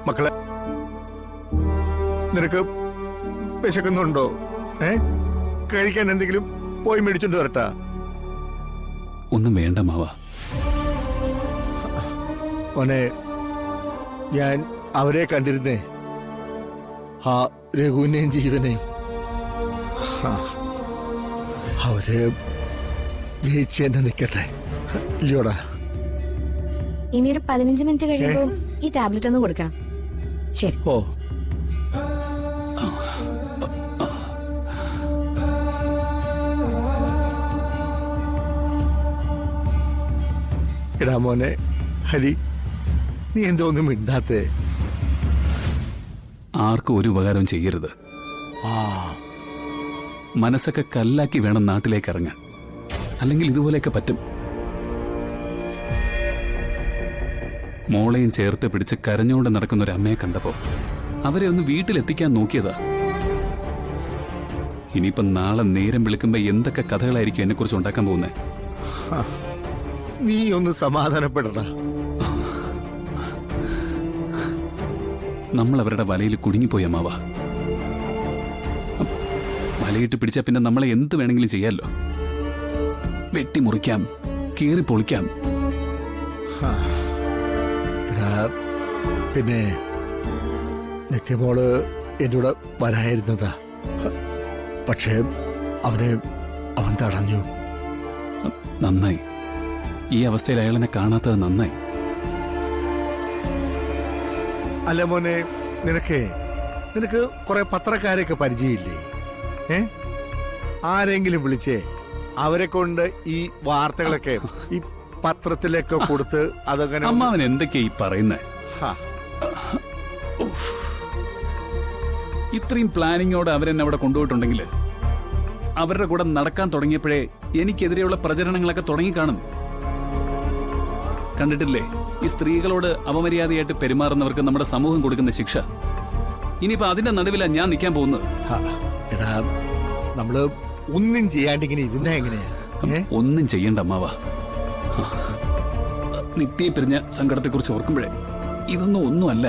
മക്കളെ, നിനക്ക് വിശക്കുന്നുണ്ടോ? കഴിക്കാൻ എന്തെങ്കിലും പോയി മേടിച്ചോണ്ട് വരട്ടാ? ഒന്നും വേണ്ട മാവ. മോനെ, ഞാൻ അവരെ കണ്ടിരുന്നേ, ആ രഘുവിനെയും ജീവനെയും. അവര് ജയിച്ച് തന്നെ നിക്കട്ടെ, ഇല്ലയോടാ? ഇനി ഒരു 15 മിനിറ്റ് കഴിയുമ്പോൾ ഈ ടാബ്ലറ്റ് ഒന്ന് കൊടുക്കണം. ശരി. ഓ, എടാ മോനെ ഹരി, നീ എന്തോന്നും മിണ്ടാത്തേ? ആർക്കും ഒരു ഉപകാരവും ചെയ്യരുത്. മനസ്സൊക്കെ കല്ലാക്കി വേണം നാട്ടിലേക്ക് ഇറങ്ങാൻ, അല്ലെങ്കിൽ ഇതുപോലെയൊക്കെ പറ്റും. മോളെയും ചേർത്ത് പിടിച്ച് കരഞ്ഞുകൊണ്ട് നടക്കുന്ന ഒരു അമ്മയെ കണ്ടപ്പോ അവരെ ഒന്ന് വീട്ടിലെത്തിക്കാൻ നോക്കിയതാ. ഇനിയിപ്പൊ നാളെ നേരം വിളിക്കുമ്പോ എന്തൊക്കെ കഥകളായിരിക്കും എന്നെ കുറിച്ച് ഉണ്ടാക്കാൻ പോകുന്നേ. നീ ഒന്ന് സമാധാനപ്പെടടാ. നമ്മൾ അവരുടെ വലയിൽ കുടുങ്ങിപ്പോയി അമ്മാവ. വലയിട്ട് പിടിച്ചാ പിന്നെ നമ്മളെ എന്ത് വേണമെങ്കിലും ചെയ്യാമല്ലോ. വെട്ടിമുറിക്കാം, കീറി പൊളിക്കാം. പിന്നെ നിത്യമോള് എന്റെ കൂടെ വരായിരുന്നതാ, പക്ഷേ അവൻ തടഞ്ഞു. നന്നായി. ഈ അവസ്ഥയിൽ അയാളെന്നെ കാണാത്തത് നന്നായി. അല്ല മോനെ, നിനക്ക് കുറെ പത്രക്കാരെയൊക്കെ പരിചയമില്ലേ? ആരെങ്കിലും വിളിച്ചേ അവരെ കൊണ്ട് ഈ വാർത്തകളൊക്കെ ഈ പത്രത്തിലേക്ക് കൊടുത്ത് അതങ്ങനെ. അമ്മാവൻ എന്തൊക്കെയാ ഈ പറയുന്നേ? ഇത്രയും പ്ലാനിങ്ങോടെ അവരെന്നെ അവിടെ കൊണ്ടുപോയിട്ടുണ്ടെങ്കിൽ അവരുടെ കൂടെ നടക്കാൻ തുടങ്ങിയപ്പോഴേ എനിക്കെതിരെയുള്ള പ്രചരണങ്ങളൊക്കെ തുടങ്ങിക്കാണും. കണ്ടിട്ടില്ലേ ഈ സ്ത്രീകളോട് അപമര്യാദയായിട്ട് പെരുമാറുന്നവർക്ക് നമ്മുടെ സമൂഹം കൊടുക്കുന്ന ശിക്ഷ? ഇനിയിപ്പോ അതിന്റെ നടുവിലാ ഞാൻ നിൽക്കാൻ പോകുന്നത്. എടാ, നമ്മള് ഒന്നും ചെയ്യാണ്ടിങ്ങനെ ഇരുന്നാ എങ്ങനെയാ? ഒന്നും ചെയ്യണ്ട അമ്മാവ. നിത്യയെ പിരിഞ്ഞ സങ്കടത്തെക്കുറിച്ച് ഓർക്കുമ്പോഴേ ഇതൊന്നും ഒന്നുമല്ല.